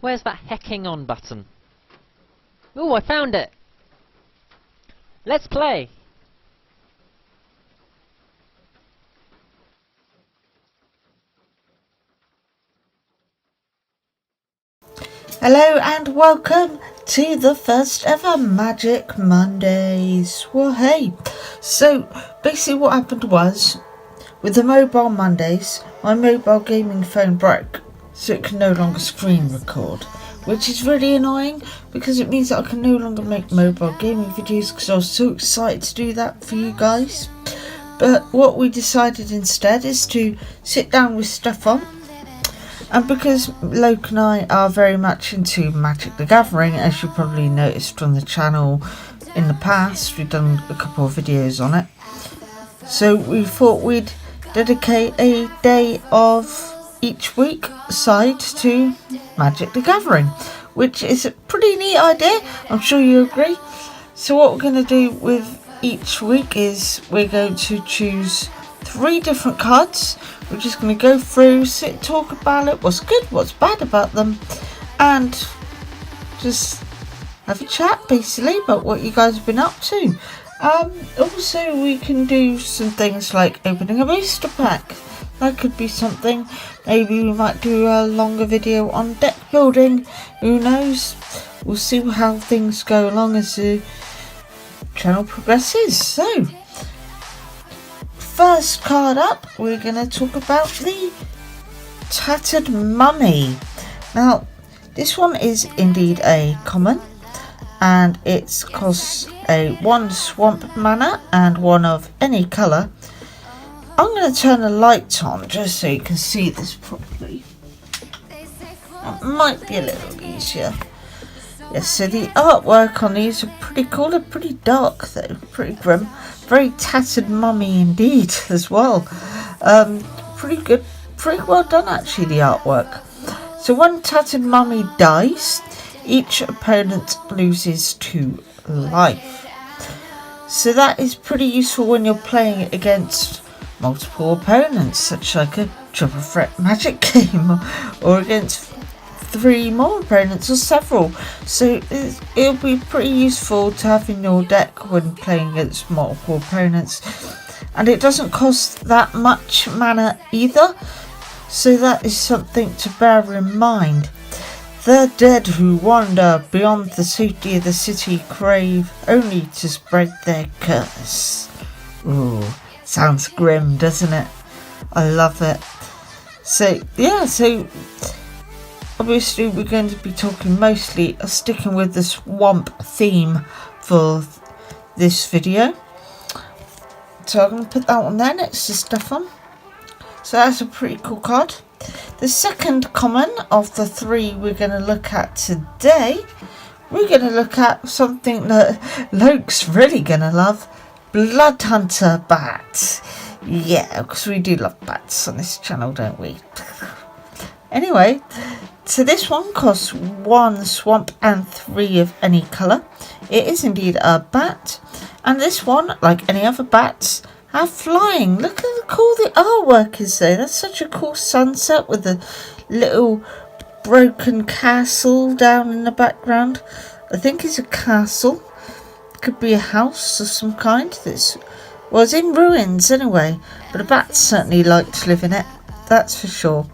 Where's that hecking on button? Oh, I found it! Let's play! Hello and welcome to the first ever Magic Mondays. Well, hey, so basically what happened was, with the mobile Mondays, my mobile gaming phone broke, so it can no longer screen record, which is really annoying because it means that I can no longer make mobile gaming videos because I was so excited to do that for you guys. But what we decided instead is to sit down with Stefan. And because Loke and I are very much into Magic the Gathering, as you probably noticed from the channel in the past, we've done a couple of videos on it. So we thought we'd dedicate a day of each week aside to Magic the Gathering, which is a pretty neat idea, I'm sure you agree. So what we're going to do with each week is we're going to choose 3 different cards. We're just going to go through, sit, talk about it, what's good, what's bad about them, and just have a chat basically about what you guys have been up to. Also we can do some things like opening a booster pack. That could be something. Maybe we might do a longer video on deck building, who knows. We'll see how things go along as the channel progresses. So first card up, we're going to talk about the Tattered Mummy. Now, this one is indeed a common, and it costs a 1 swamp mana and 1 of any colour. I'm going to turn the lights on just so you can see this properly. That might be a little easier. Yes, so the artwork on these are pretty cool. They're pretty dark though, pretty grim. Very Tattered Mummy indeed as well. Pretty good, pretty well done actually, the artwork. So when Tattered Mummy dies, each opponent loses 2 life. So that is pretty useful when you're playing it against multiple opponents, such like a triple threat Magic game, or against 3 more opponents or several. So it'll be pretty useful to have in your deck when playing against multiple opponents, and it doesn't cost that much mana either, so that is something to bear in mind. The dead who wander beyond the safety of the city crave only to spread their curse. Ooh, sounds grim, doesn't it? I love it. So yeah, so obviously we're going to be talking mostly, sticking with the swamp theme for this video. So I'm going to put that one there next to Stefan. So that's a pretty cool card. The second common of the 3 we're going to look at today, we're going to look at something that Loke's really going to love. Bloodhunter Bat. Yeah, because we do love bats on this channel, don't we? Anyway, so this one costs 1 swamp and 3 of any colour. It is indeed a bat, and this one, like any other bats, have flying. Look at how cool the artwork is though. That's such a cool sunset with a little broken castle down in the background. I think it's a castle. It could be a house of some kind. That's, well, it's in ruins anyway, but the bats certainly like to live in it, that's for sure.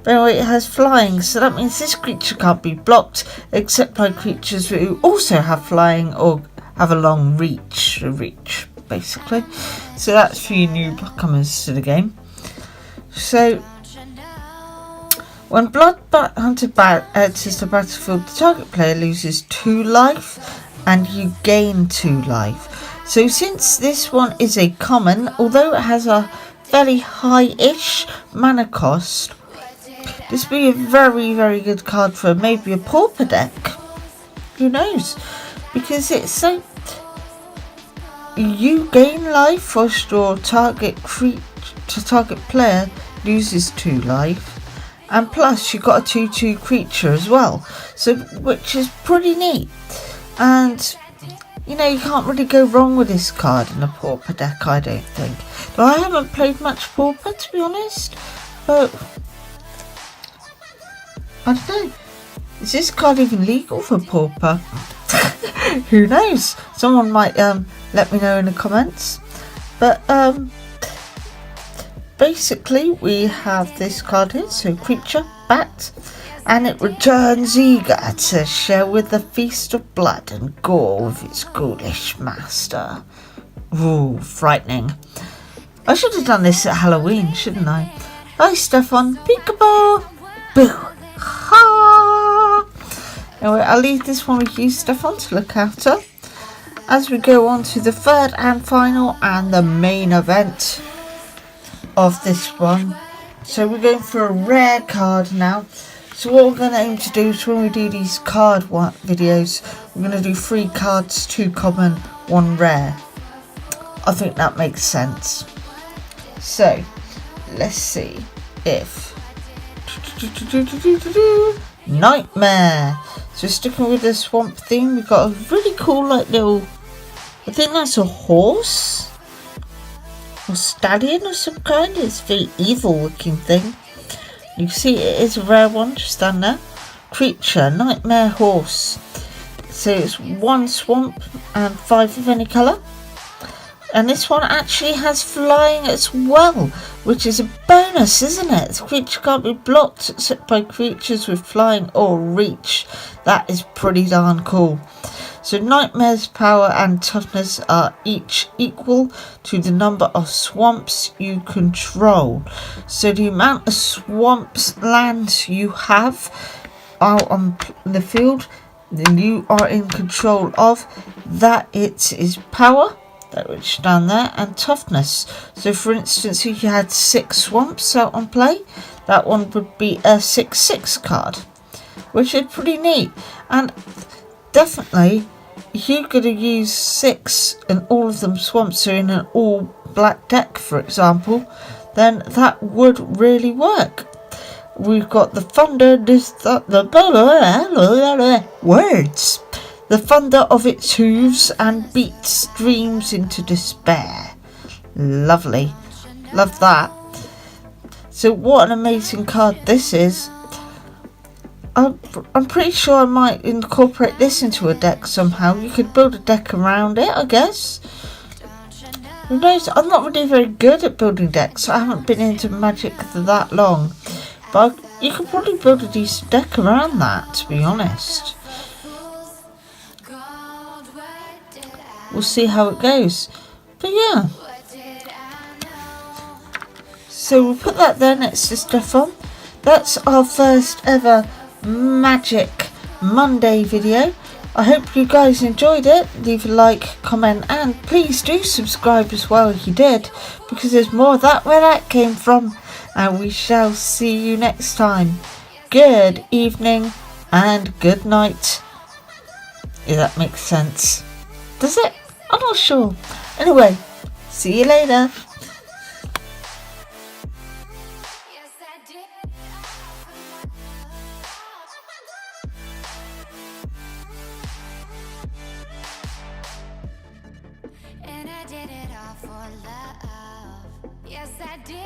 But anyway, it has flying, so that means this creature can't be blocked except by creatures who also have flying or have a long reach basically. So that's for you newcomers to the game. So when Bloodhunter Bat enters the battlefield, the target player loses 2 life and you gain 2 life. So since this one is a common, although it has a fairly high-ish mana cost, this would be a very, very good card for maybe a pauper deck. Who knows? Because it's so... you gain life whilst your target player loses 2 life. And plus you got a 2/2 creature as well. So, which is pretty neat. And, you know, you can't really go wrong with this card in a pauper deck, I don't think. Though I haven't played much pauper, to be honest. But I don't know. Is this card even legal for Pauper? Who knows? Someone might let me know in the comments. But basically we have this card here, so Creature Bat, and it returns eager to share with the feast of blood and gore with its ghoulish master. Ooh, frightening. I should have done this at Halloween, shouldn't I? Hi Stefan, peekaboo, boo, ha. Anyway, I'll leave this one with you, Stefan, to look after as we go on to the third and final and the main event of this one. So we're going for a rare card now. So what we're going to aim to do is when we do these card videos, we're going to do 3 cards, 2 common, 1 rare. I think that makes sense. So let's see if Nightmare. So sticking with the swamp theme, we've got a really cool like little, I think that's a horse or stallion of some kind. It's a very evil looking thing. You can see it is a rare one just down there. Creature, Nightmare Horse. So it's 1 swamp and 5 of any colour. And this one actually has flying as well, which is a bonus, isn't it? The creature can't be blocked except by creatures with flying or reach. That is pretty darn cool. So Nightmare's power and toughness are each equal to the number of swamps you control. So the amount of swamps lands you have out on the field, then you are in control of, that it is power. That which down there, and toughness. So for instance, if you had 6 swamps out on play, that one would be a 6/6 card, which is pretty neat. And definitely if you're going to use 6 and all of them swamps are in an all black deck, for example, then that would really work. We've got the thunder, words. The thunder of its hooves and beats streams into despair. Lovely. Love that. So what an amazing card this is. I'm pretty sure I might incorporate this into a deck somehow. You could build a deck around it, I guess. Who knows? I'm not really very good at building decks. I haven't been into Magic for that long. But you could probably build a decent deck around that, to be honest. We'll see how it goes. But yeah. So we'll put that there next to Stefan. That's our first ever Magic Monday video. I hope you guys enjoyed it. Leave a like, comment, and please do subscribe as well if you did, because there's more of that where that came from. And we shall see you next time. Good evening and good night. If that makes sense. Does it? I'm not sure. Anyway, see you later. And I did it all for love. Yes, I did.